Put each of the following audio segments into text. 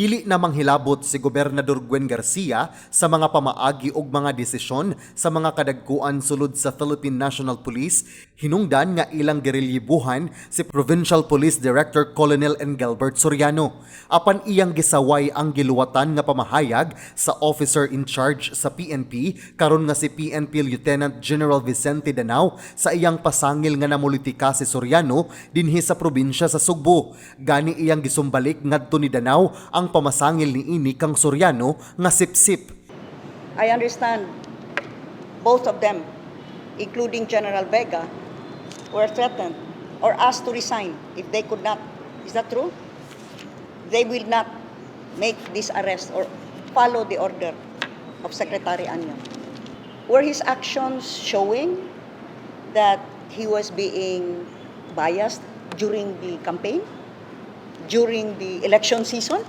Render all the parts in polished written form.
Dili na manghilabot si Gobernador Gwen Garcia sa mga pamaagi ug mga desisyon sa mga kadagkuan sulod sa Philippine National Police, hinungdan nga ilang gerilyibuhan si Provincial Police Director Colonel Engelbert Soriano. Apan iyang gisaway ang giluwatan nga pamahayag sa officer in charge sa PNP karon nga si PNP Lieutenant General Vicente Danao sa iyang pasangil nga namulitika si Soriano dinhi sa probinsya sa Sugbo. Gani iyang gisumbalik ngadto ni Danao ang pamasangil ni ini kang Soriano nga sipsip. I understand both of them, including General Vega, were threatened or asked to resign if they could not. Is that true? They will not make this arrest or follow the order of Secretary Anyo. Were his actions showing that he was being biased during the campaign, during the election season?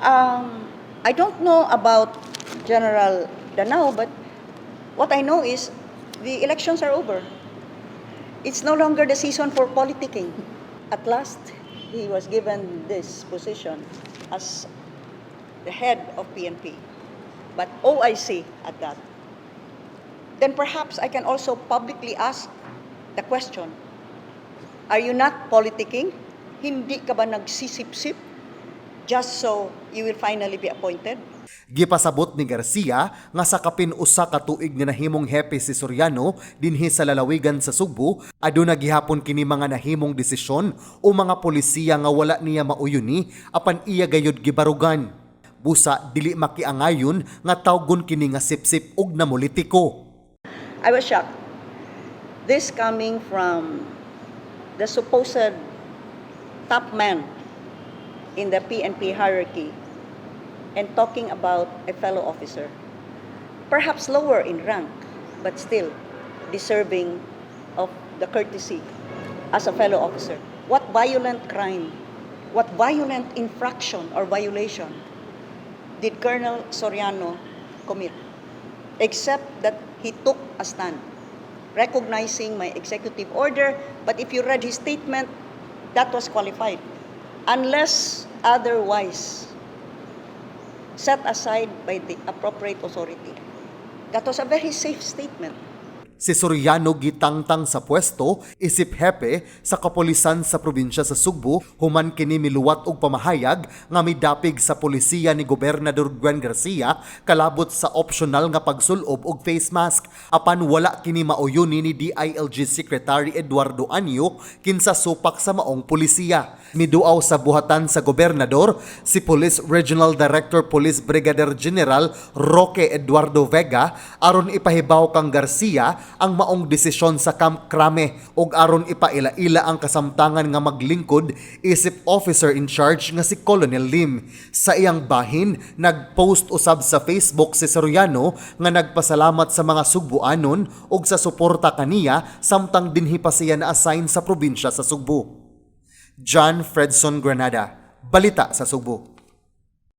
I don't know about General Danao, but what I know is the elections are over. It's no longer the season for politicking. At last, he was given this position as the head of PNP, but OIC at that. Then perhaps I can also publicly ask the question, are you not politicking? Hindi ka ba nagsisip-sip just so you will finally be appointed? Gipasabot ni Garcia nga sa kapin usa ka tuig nga nahimong hepe si Soriano dinhi sa lalawigan sa Sugbo, aduna gihapon kini mga nahimong desisyon o mga polisiya nga wala niya mauyuni apan iya gayud gibarugan. Busa dili makiangayon nga tawgon kini nga sipsip ug namulitiko. I was shocked. This coming from the supposed top man in the PNP hierarchy and talking about a fellow officer, perhaps lower in rank, but still deserving of the courtesy as a fellow officer. What violent crime, what violent infraction or violation did Colonel Soriano commit, except that he took a stand, recognizing my executive order, but if you read his statement, that was qualified. Unless otherwise set aside by the appropriate authority. That was a very safe statement. Si Soriano gitangtang sa pwesto isip hepe sa kapulisan sa probinsya sa Sugbo human kini miluwat og pamahayag nga midapig sa polisiya ni Gobernador Gwen Garcia kalabot sa optional nga pagsulob og face mask apan wala kini mauyoni ni DILG Secretary Eduardo Anyo kinsa supak sa maong polisiya. Miduaw sa buhatan sa gobernador si Police Regional Director Police Brigadier General Roque Eduardo Vega aron ipahibaw kang Garcia ang maong desisyon sa Camp Crame ug aron ipaila-ila ang kasamtangan nga maglingkod isip officer in charge nga si Colonel Lim. Sa iyang bahin, nagpost usab sa Facebook si Soriano nga nagpasalamat sa mga Sugboanon ug sa suporta kaniya samtang dinhi pa siya na-assign sa probinsya sa Sugbo. John Fredson Granada, Balita sa Sugbo.